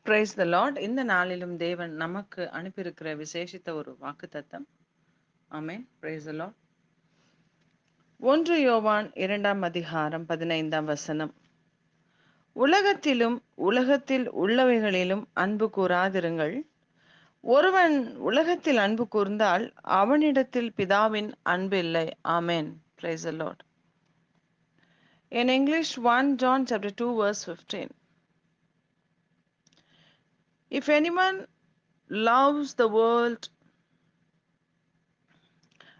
Price the Lord. இந்த நாளிலும் தேவன் நமக்கு அனுப்பியிருக்கிற விசேஷித்த ஒரு வாக்குத்தத்தம். ஆமென். Praise the Lord. 1 யோவான் 2ஆம் அதிகாரம் 15ஆம் வசனம். உலகத்திலும் உலகத்தில் உள்ளவைகளிலும் அன்பு கூறாதிருங்கள். ஒருவன் உலகத்தில் அன்பு கூர்ந்தால் அவனிடத்தில் பிதாவின் அன்பு இல்லை. Amen. Praise the lord. In English, 1 John chapter 2 verse 15. If anyone loves the world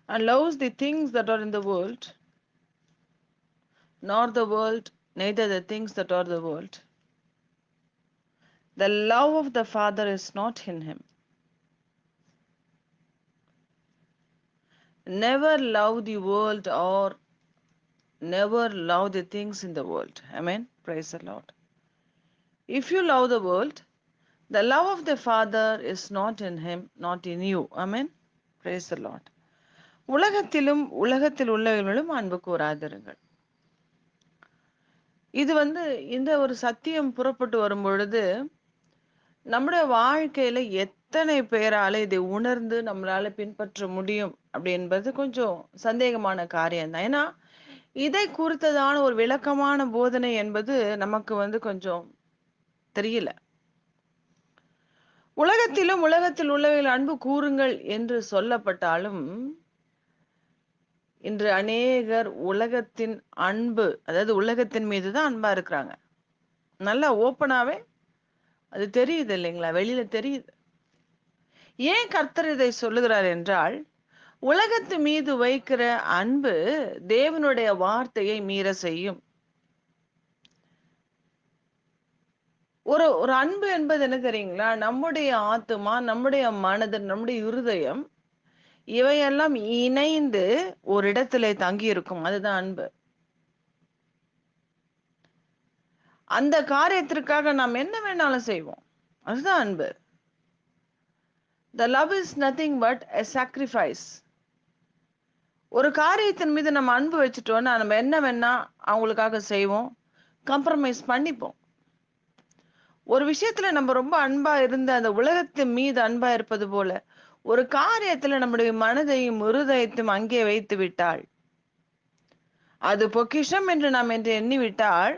and loves the things that are in the world, nor the world, neither the things that are the world, the love of the Father is not in him. Never love the world or never love the things in the world. Amen. Praise the Lord. If you love the world, the love of the Father is not in him, not in you. Amen. Praise the Lord. உலகத்திலும் உலகத்தில் உள்ளவர்களும் அன்பு கூறாதிருங்கள். இது இந்த ஒரு சத்தியம் புறப்பட்டு வரும் பொழுது நம்முடைய வாழ்க்கையில எத்தனை பேரால இதை உணர்ந்து நம்மளால பின்பற்ற முடியும் அப்படி என்பது கொஞ்சம் சந்தேகமான காரியம் தான். ஏன்னா இதை குறித்ததான ஒரு விளக்கமான போதனை என்பது நமக்கு கொஞ்சம் தெரியல. உலகத்திலும் உலகத்தில் உள்ளவைகள் அன்பு கூறுங்கள் என்று சொல்லப்பட்டாலும் இன்று அநேகர் உலகத்தின் அன்பு, அதாவது உலகத்தின் மீது தான் அன்பா இருக்கிறாங்க. நல்லா ஓப்பனாவே அது தெரியுது இல்லைங்களா? வெளியில தெரியுது. ஏன் கர்த்தர் இதை சொல்லுகிறார் என்றால், உலகத்து மீது வைக்கிற அன்பு தேவனுடைய வார்த்தையை மீற செய்யும். ஒரு ஒரு அன்பு என்பது என்ன தெரியுங்களா? நம்முடைய ஆத்துமா, நம்முடைய மனது, நம்முடைய இருதயம் இவையெல்லாம் இணைந்து ஒரு இடத்திலே தங்கி இருக்கும். அதுதான் அன்பு. அந்த காரியத்திற்காக நாம் என்ன வேணாலும் செய்வோம். அதுதான் அன்பு. The love is nothing but a sacrifice. ஒரு காரியத்தின் மீது நம்ம அன்பு வச்சுட்டோம்னா நம்ம என்ன வேணா அவங்களுக்காக செய்வோம், காம்ப்ரமைஸ் பண்ணிப்போம். ஒரு விஷயத்துல நம்ம ரொம்ப அன்பா இருந்து அந்த உலகத்தின் மீது அன்பா இருப்பது போல ஒரு காரியத்துல நம்முடைய மனதையும் இருதயத்தையும் அங்கே வைத்து விட்டால், அது பொக்கிஷம் என்று நாம் என்று எண்ணி விட்டால்,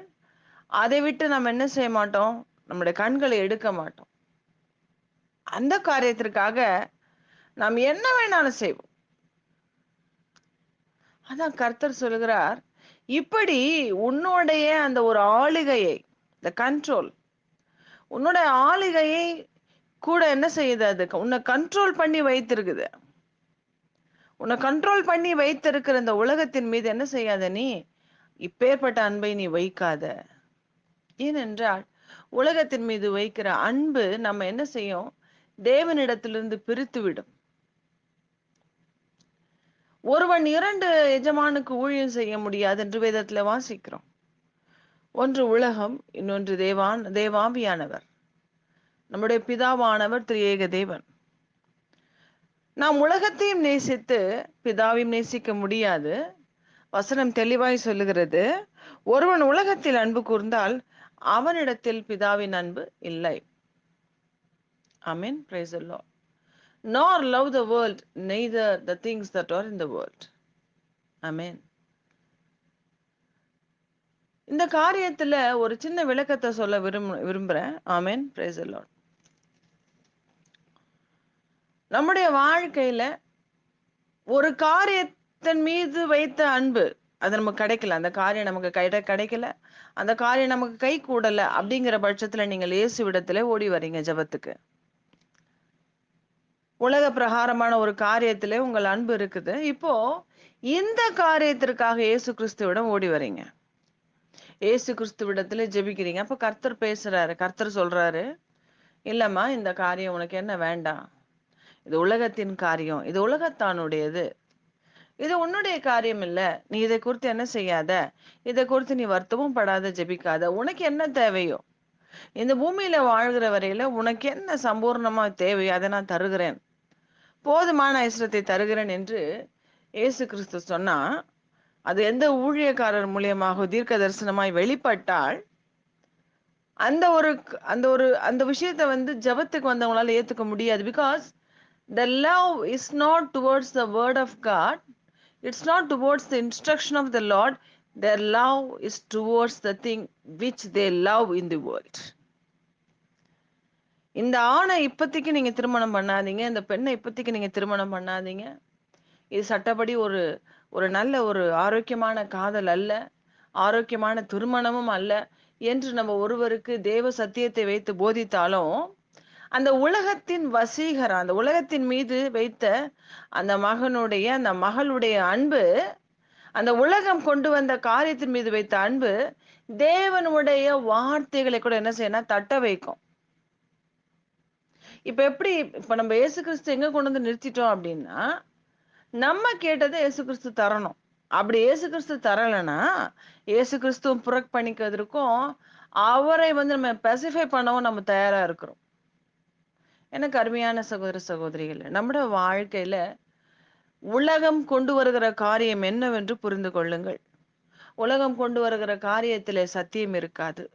அதை விட்டு நாம் என்ன செய்ய மாட்டோம்? நம்முடைய கண்களை எடுக்க மாட்டோம். அந்த காரியத்திற்காக நாம் என்ன வேணாலும் செய்வோம். அதான் கர்த்தர் சொல்லுகிறார், இப்படி உன்னுடைய அந்த ஒரு ஆளுகையை, the control, உன்னோட ஆளுகையை கூட என்ன செய்யுது? அது உன்னை கண்ட்ரோல் பண்ணி வைத்திருக்குது. உன்னை கண்ட்ரோல் பண்ணி வைத்திருக்கிற இந்த உலகத்தின் மீது என்ன செய்யாத? நீ இப்பேற்பட்ட அன்பை நீ வைக்காத. ஏனென்றால் உலகத்தின் மீது வைக்கிற அன்பு நம்ம என்ன செய்யும்? தேவனிடத்திலிருந்து பிரித்து விடும். ஒருவன் 2 எஜமானுக்கு ஊழியம் செய்ய முடியாது என்று வேதத்துல வாசிக்கிறோம். ஒன்று உலகம், இன்னொன்று தேவாவியானவர். நம்முடைய பிதாவானவர் திரியேக தேவன். நாம் உலகத்தையும் நேசித்து பிதாவையும் நேசிக்க முடியாது. வசனம் தெளிவாய் சொல்லுகிறது, ஒருவன் உலகத்தில் அன்பு கூர்ந்தால் அவனிடத்தில் பிதாவின் அன்பு இல்லை. ஆமென். Praise the Lord. Nor love the world, neither the things that are in the world. Amen. இந்த காரியத்துல ஒரு சின்ன விளக்கத்தை சொல்ல விரும்புறேன். ஆமென். Praise the Lord. நம்முடைய வாழ்க்கையில ஒரு காரியத்தின் மீது வைத்த அன்பு அது நமக்கு கிடைக்கல, அந்த காரியம் நமக்கு கிடைக்கல, அந்த காரியம் நமக்கு கை கூடல அப்படிங்கிற பட்சத்துல நீங்கள் இயேசுவிடத்துல ஓடி வரீங்க ஜெபத்துக்கு. உலக பிரகாரமான ஒரு காரியத்திலே உங்கள் அன்பு இருக்குது. இப்போ இந்த காரியத்திற்காக இயேசு கிறிஸ்துவிடம் ஓடி வரீங்க. இயேசு கிறிஸ்துவிடத்துல ஜெபிக்கிறீங்க. அப்ப கர்த்தர் பேசுறாரு. கர்த்தர் சொல்றாரு, இல்லம்மா இந்த காரியம் உனக்கு என்ன வேண்டாம். இது உலகத்தின் காரியம். இது உலகத்தானுடையது. இது உன்னுடைய காரியம் இல்ல. நீ இதை குறித்து என்ன செய்யாத. இதை குறித்து நீ வருத்தமும் படாத, ஜெபிக்காத. உனக்கு என்ன தேவையோ, இந்த பூமியில வாழ்கிற வரையில உனக்கு என்ன சம்பூர்ணமா தேவையோ அதை நான் தருகிறேன், போதுமான ஐஸ்வரத்தை தருகிறேன் என்று இயேசு கிறிஸ்து சொன்னா, அது எந்த ஊழியக்காரர் மூலியமாக தீர்க்க தரிசனமாய் வெளிப்பட்டால் அந்த விஷயத்தை வந்து ஜபத்துக்கு வந்தவங்களால ஏத்துக்க முடியாது. Because the love is not towards the word of God, it's not towards the instruction of the Lord. Their love is towards the thing which they love in the world. இந்த ஆணை இப்பத்திக்கு நீங்க திருமணம் பண்ணாதீங்க, இந்த பெண்ணை இப்பத்திக்கு நீங்க திருமணம் பண்ணாதீங்க, இது சட்டப்படி ஒரு ஒரு நல்ல ஒரு ஆரோக்கியமான காதல் அல்ல, ஆரோக்கியமான திருமணமும் அல்ல என்று நம்ம ஒருவருக்கு தேவ சத்தியத்தை வைத்து போதித்தாலும், அந்த உலகத்தின் வசீகரம், அந்த உலகத்தின் மீது வைத்த அந்த மகனுடைய அந்த மகளுடைய அன்பு, அந்த உலகம் கொண்டு வந்த காரியத்தின் மீது வைத்த அன்பு தேவனுடைய வார்த்தைகளை கூட என்ன செய்யணும், தட்ட வைக்கும். இப்ப நம்ம இயேசு கிறிஸ்து எங்க கொண்டு வந்து நிறுத்திட்டோம் அப்படின்னா, நம்ம கேட்டதை இயேசு கிறிஸ்து தரணும். அப்படி இயேசு கிறிஸ்து தரலைன்னா இயேசு கிறிஸ்துவ புறக்கணிக்கிறதுக்கும் அவரை வந்து நம்ம பெசிஃபை பண்ணவும் நம்ம தயாரா இருக்கிறோம். எனக்கு அருமையான சகோதர சகோதரிகள், நம்முடைய வாழ்க்கையில உலகம் கொண்டு வருகிற காரியம் என்னவென்று புரிந்து கொள்ளுங்கள். உலகம் கொண்டு வருகிற காரியத்திலே சத்தியம் இருக்காது.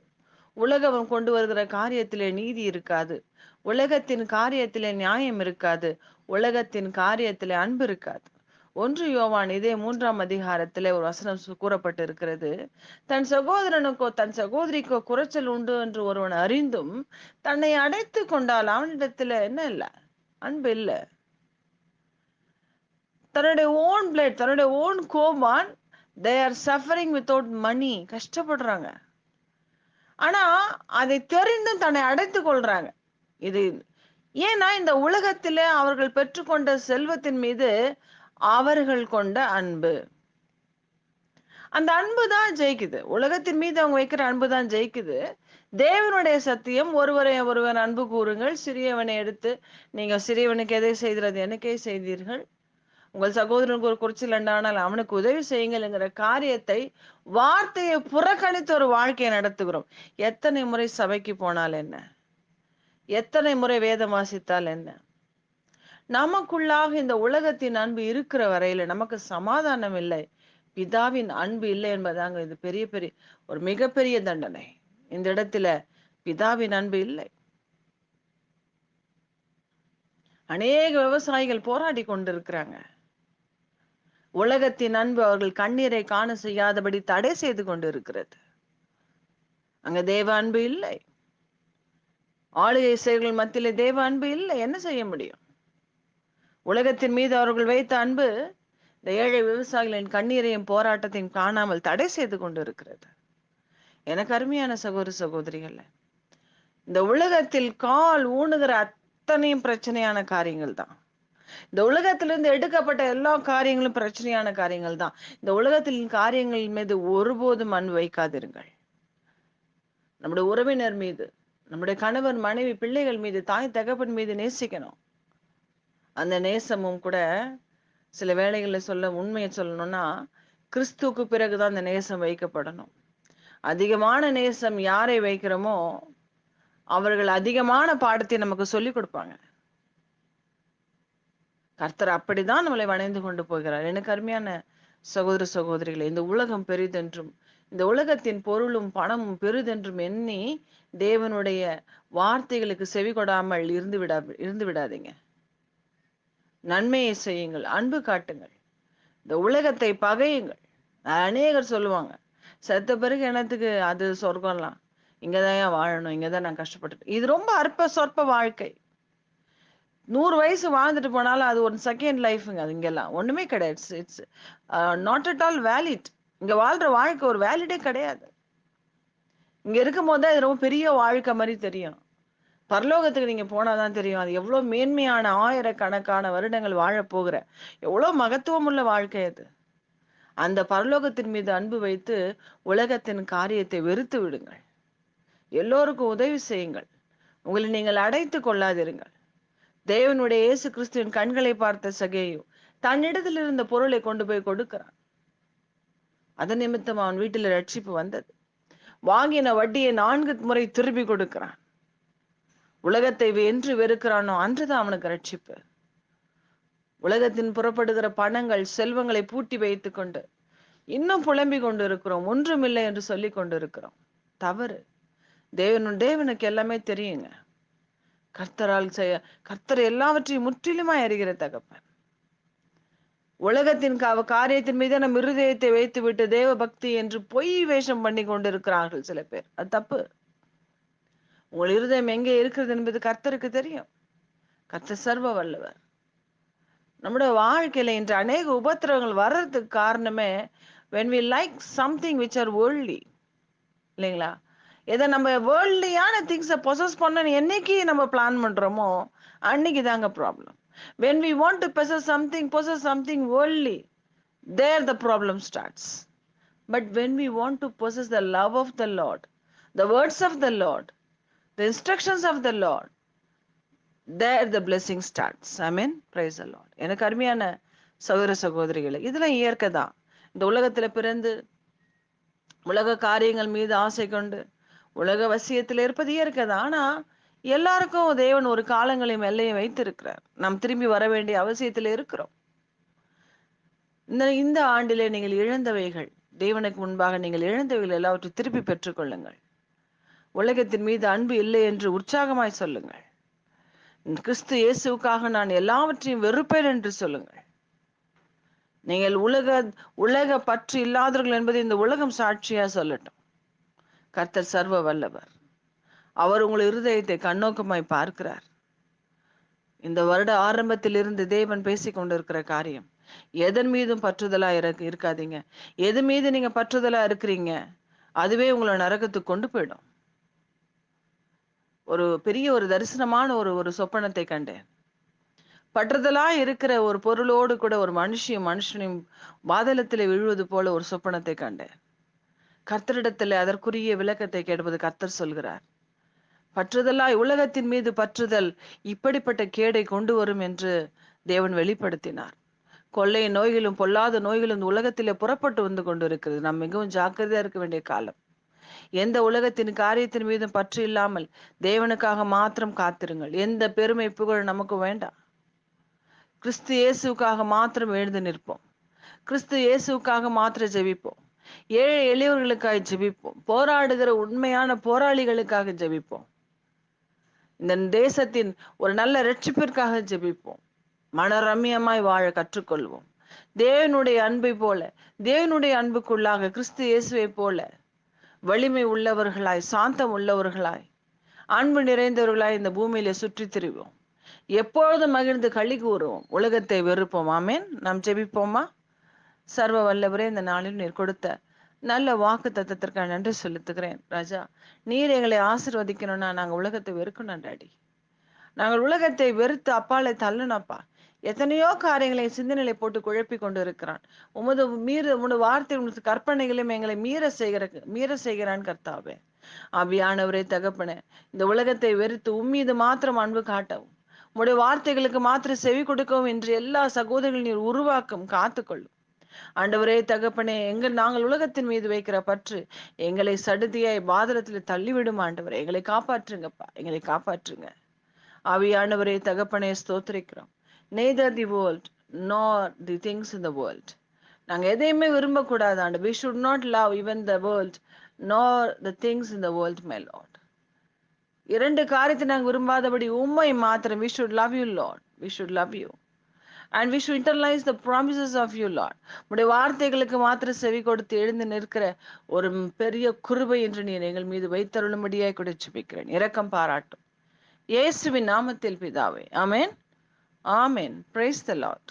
உலகம் கொண்டு வருகிற காரியத்திலே நீதி இருக்காது. உலகத்தின் காரியத்திலே நியாயம் இருக்காது. உலகத்தின் காரியத்திலே அன்பு இருக்காது. 1 யோவான் இதே 3ஆம் அதிகாரத்திலே ஒரு வசனம் கூறப்பட்டு இருக்கிறது. தன் சகோதரனுக்கோ தன் சகோதரிக்கோ குறைச்சல் உண்டு என்று ஒருவன் அறிந்தும் தன்னை அடைத்து கொண்டால் அவனிடத்துல என்ன இல்ல, அன்பு இல்ல. தன்னுடைய ஓன் பிளட், தன்னுடைய own Koman, they are suffering without money, கஷ்டப்படுறாங்க. ஆனா அதை தெரிந்தும் தன்னை அடைத்துக் கொள்றாங்க. இது ஏன்னா இந்த உலகத்திலே அவர்கள் பெற்றுக்கொண்ட செல்வத்தின் மீது அவர்கள் கொண்ட அன்பு, அந்த அன்பு தான் ஜெயிக்குது. உலகத்தின் மீது அவங்க வைக்கிற அன்பு தான் ஜெயிக்குது. தேவனுடைய சத்தியம், ஒருவரை ஒருவர் அன்பு கூறுங்கள், சிறியவனை எடுத்து நீங்க சிறியவனுக்கு எதை செய்கிறது எனக்கே செய்தீர்கள், உங்கள் சகோதரனுக்கு ஒரு குறைச்சல் உண்டானால் அவனுக்கு உதவி செய்யுங்கள்ங்கிற காரியத்தை, வார்த்தையை புறக்கணித்து ஒரு வாழ்க்கையை நடத்துகிறோம். எத்தனை முறை சபைக்கு போனால் என்ன, எத்தனை முறை வேதம் வாசித்தால் என்ன, நமக்குள்ளாக இந்த உலகத்தின் அன்பு இருக்கிற வரையில நமக்கு சமாதானம் இல்லை, பிதாவின் அன்பு இல்லை என்பதாங்க இது பெரிய பெரிய ஒரு மிகப்பெரிய தண்டனை. இந்த இடத்துல பிதாவின் அன்பு இல்லை. அநேக விவசாயிகள் போராடி கொண்டிருக்கிறாங்க. உலகத்தின் அன்பு அவர்கள் கண்ணீரை காண செய்யாதபடி தடை செய்து கொண்டு இருக்கிறது. அங்க தேவ அன்பு இல்லை. ஆளுகை செயல்கள் மத்தியிலே தேவ அன்பு இல்லை. என்ன செய்ய முடியும்? உலகத்தின் மீது அவர்கள் வைத்த அன்பு இந்த ஏழை விவசாயிகளின் கண்ணீரையும் போராட்டத்தையும் காணாமல் தடை செய்து கொண்டு இருக்கிறது. எனக்கு அருமையான சகோதர சகோதரிகள், இந்த உலகத்தில் கால் ஊணுகிற அத்தனையும் பிரச்சனையான காரியங்கள் தான். இந்த உலகத்திலிருந்து எடுக்கப்பட்ட எல்லா காரியங்களும் பிரச்சனையான காரியங்கள் தான். இந்த உலகத்தின் காரியங்கள் மீது ஒருபோதும் அன்பு வைக்காதிருங்கள். நம்முடைய உறவினர் மீது, நம்முடைய கணவன் மனைவி பிள்ளைகள் மீது, தாய் தகப்பன் மீது நேசிக்கணும். அந்த நேசமும் கூட சில வேளைகள்ல உண்மையை சொல்லணும்னா, கிறிஸ்துவுக்கு பிறகுதான் அந்த நேசம் வைக்கப்படணும். அதிகமான நேசம் யாரை வைக்கிறோமோ அவர்கள் அதிகமான பாடத்தை நமக்கு சொல்லிக் கொடுப்பாங்க. கர்த்தர் அப்படிதான் நம்மளை வணைந்து கொண்டு போகிறார். எனக்கு அருமையான சகோதர சகோதரிகளை, இந்த உலகம் பெரிதென்றும் இந்த உலகத்தின் பொருளும் பணமும் பெரிதென்றும் எண்ணி தேவனுடைய வார்த்தைகளுக்கு செவி கொடாமல் இருந்து விடாதீங்க. நன்மையை செய்யுங்கள், அன்பு காட்டுங்கள், இந்த உலகத்தை பகையுங்கள். அநேகர் சொல்லுவாங்க, செத்த பிறகு என்னத்துக்கு அது சொர்க்கம்லாம், இங்கதான் வாழணும், இங்கதான் நான் கஷ்டப்பட்டு. இது ரொம்ப அற்ப சொற்ப வாழ்க்கை. 100 வயசு வாழ்ந்துட்டு போனாலும் அது ஒரு செகண்ட் லைஃப்ங்க. அது இங்கெல்லாம் ஒண்ணுமே கிடையாது. It's not at all valid. இங்க வாழ்ற வாழ்க்கை ஒரு வேலிடே கிடையாது. இங்க இருக்கும் போதுதான் இது ரொம்ப பெரிய வாழ்க்கை மாதிரி தெரியும். பரலோகத்துக்கு நீங்க போனாதான் தெரியும் அது எவ்வளவு மேன்மையான, ஆயிரக்கணக்கான வருடங்கள் வாழ போகிற எவ்வளவு மகத்துவம் உள்ள வாழ்க்கை அது. அந்த பரலோகத்தின் மீது அன்பு வைத்து உலகத்தின் காரியத்தை வெறுத்து விடுங்கள். எல்லோருக்கும் உதவி செய்யுங்கள். உங்களை நீங்கள் அடைத்து கொள்ளாதிருங்கள். தேவனுடைய இயேசு கிறிஸ்துவின் கண்களை பார்த்த சகேயு தன்னிடத்தில் இருந்த பொருளை கொண்டு போய் கொடுக்கிறான். அதன் நிமித்தம் அவன் வீட்டில் ரட்சிப்பு வந்தது. வாங்கின வட்டியை 4 முறை திருப்பி கொடுக்கிறான். உலகத்தை என்று வெறுக்கிறானோ அன்றுதான் அவனுக்கு ரட்சிப்பு. உலகத்தின் புறப்படுகிற பணங்கள், செல்வங்களை பூட்டி வைத்துக் கொண்டு இன்னும் புலம்பிக் கொண்டு இருக்கிறோம், ஒன்றுமில்லை என்று சொல்லிக் கொண்டு இருக்கிறோம். தவறு. தேவனுக்கு எல்லாமே தெரியுங்க. கர்த்தரால் செய்ய கர்த்தர் எல்லாவற்றையும் முற்றிலுமாய் அறிகிற தகப்பன். உலகத்தின் காரியத்தின் மீது நம் இருதயத்தை வைத்து விட்டு தேவ பக்தி என்று பொய் வேஷம் பண்ணி கொண்டிருக்கிறார்கள் சில பேர். அது தப்பு. உங்கள் இருதயம் எங்கே இருக்கிறது என்பது கர்த்தருக்கு தெரியும். கர்த்தர் சர்வ வல்லவர். நம்முடைய வாழ்க்கையில இன்று அநேக உபத்திரவங்கள் வர்றதுக்கு காரணமே when we like something which are worldly, இல்லைங்களா? எதை நம்ம வேர்ல்ட்லியான திங்ஸை பொசஸ் பண்ண என்னைக்கு நம்ம பிளான் பண்றோமோ அன்னைக்கு தாங்க problem. when we want to possess something worldly, there the problem starts. But when we want to possess the love of the Lord, the words of the Lord, the instructions of the Lord, there the blessing starts. Amen. Praise the Lord. எனக்கு அருமையான சகோதர சகோதரிகளை, இதெல்லாம் இயற்கை தான். இந்த உலகத்துல பிறந்து உலக காரியங்கள் மீது ஆசை கொண்டு உலக வசியத்தில் இருப்பது இயற்கை தான். ஆனா எல்லாருக்கும் தேவன் ஒரு காலங்களையும் எல்லையும் வைத்திருக்கிறார். நாம் திரும்பி வர வேண்டிய அவசியத்தில் இருக்கிறோம். இந்த ஆண்டிலே நீங்கள் இழந்தவைகள், தேவனுக்கு முன்பாக நீங்கள் இழந்தவைகள் எல்லாவற்றையும் திருப்பி பெற்றுக் கொள்ளுங்கள். உலகத்தின் மீது அன்பு இல்லை என்று உற்சாகமாய் சொல்லுங்கள். கிறிஸ்து இயேசுக்காக நான் எல்லாவற்றையும் வெறுப்பேன் என்று சொல்லுங்கள். நீங்கள் உலக பற்று இல்லாதவர்கள் என்பதை இந்த உலகம் சாட்சியா சொல்லட்டும். கர்த்தர் சர்வ வல்லவர். அவர் உங்கள் இருதயத்தை கண்ணோக்கமாய் பார்க்கிறார். இந்த வருட ஆரம்பத்தில் இருந்து தேவன் பேசிக் கொண்டிருக்கிற காரியம், எதன் மீதும் பற்றுதலா இருக்காதீங்க. எது மீது நீங்க பற்றுதலா இருக்கிறீங்க அதுவே உங்களை நரகத்துக்கு கொண்டு போயிடும். ஒரு பெரிய ஒரு தரிசனமான ஒரு சொப்பனத்தை கண்டேன். பற்றுதலா இருக்கிற ஒரு பொருளோடு கூட ஒரு மனுஷனையும் பாதளத்திலே விழுவது போல ஒரு சொப்பனத்தை கண்டேன். கர்த்தரிடத்தில் அதற்குரிய விளக்கத்தை கேட்பது கர்த்தர் சொல்கிறார். பற்றுதலாய் உலகத்தின் மீது பற்றுதல் இப்படிப்பட்ட கேடை கொண்டு வரும் என்று தேவன் வெளிப்படுத்தினார். கொள்ளை நோய்களும் பொல்லாத நோய்களும் இந்த உலகத்திலே புறப்பட்டு வந்து கொண்டு இருக்கிறது. நாம் மிகவும் ஜாக்கிரதையா இருக்க வேண்டிய காலம். எந்த உலகத்தின் காரியத்தின் மீதும் பற்று இல்லாமல் தேவனுக்காக மாத்திரம் காத்திருங்கள். எந்த பெருமை புகழ் நமக்கு வேண்டாம். கிறிஸ்து இயேசுக்காக மாத்திரம் எழுந்து நிற்போம். கிறிஸ்து இயேசுக்காக மாத்திரம் ஜெபிப்போம். ஏழை எளியவர்களுக்காக ஜெபிப்போம். போராடுகிற உண்மையான போராளிகளுக்காக ஜெபிப்போம். இந்த தேசத்தின் ஒரு நல்ல ரட்சிப்பிற்காக ஜெபிப்போம். மனரம்யமாய் வாழ கற்றுக்கொள்வோம். தேவனுடைய அன்பை போல, தேவனுடைய அன்புக்குள்ளாக கிறிஸ்து இயேசுவை போல வலிமை உள்ளவர்களாய், சாந்தம் உள்ளவர்களாய், அன்பு நிறைந்தவர்களாய் இந்த பூமியில சுற்றி திரிவோம். எப்பொழுதும் மகிழ்ந்து களி கூறுவோம். உலகத்தை வெறுப்போம். ஆமேன். நாம் ஜெபிப்போமா? சர்வ வல்லவரே, இந்த நாளில் நீர் கொடுத்த நல்ல வாக்கு தத்தத்திற்காக நன்றி செலுத்துகிறேன் ராஜா. நீர் எங்களை ஆசீர்வதிக்கணும்னா நாங்கள் உலகத்தை வெறுக்கணும் டாடி. நாங்கள் உலகத்தை வெறுத்து அப்பாலை தள்ளணும்ப்பா. எத்தனையோ காரியங்களை சிந்தனைகளை போட்டு குழப்பி கொண்டு இருக்கிறான். உமது வார்த்தை உமது கற்பனைகளையும் எங்களை மீற செய்கிறான் கர்த்தாவே. ஆவியானவரே தகப்பனே, இந்த உலகத்தை வெறுத்து உம்மீது மாத்திரம் அன்பு காட்டவும், உம்முடைய வார்த்தைகளுக்கு மாத்திரம் செவி கொடுக்கவும் என்று எல்லா சகோதரிகள் நீர் உருவாக்கும் காத்துக்கொள்ளும். ஆண்டவரே தகப்பனே, நாங்கள் உலகத்தின் மீது வைக்கிற பற்று எங்களை சடுதியாய் பாதரத்துல தள்ளிவிடும். ஆண்டவரே, எங்களை காப்பாற்றுங்கப்பா, எங்களை காப்பாற்றுங்க. ஆவியானவரே தகப்பனே, ஸ்தோத்திரிக்கிறோம். neither the world nor the things in the world. நாங்க எதையுமே விரும்பக்கூடாது ஆண்டு. we should not love even the world nor the things in the world, my Lord. இரண்டு காரியத்தை நாங்கள் விரும்பாதபடி உம்மை மாத்திரம், we should love you Lord, we should love you and we should internalize the promises of you Lord. உம்முடைய வார்த்தைகளுக்கு மாத்திரம் செவி கொடுத்து எழுந்து நிற்கிற ஒரு பெரிய கிருபை என்று நீர் எங்கள் மீது வைத்தருளும்படியாய் கூட ஜெபிக்கிறேன். இரக்கம் பாராட்டும் இயேசுவின் நாமத்தில் பிதாவே. ஆமென். ஆமென். Praise the Lord.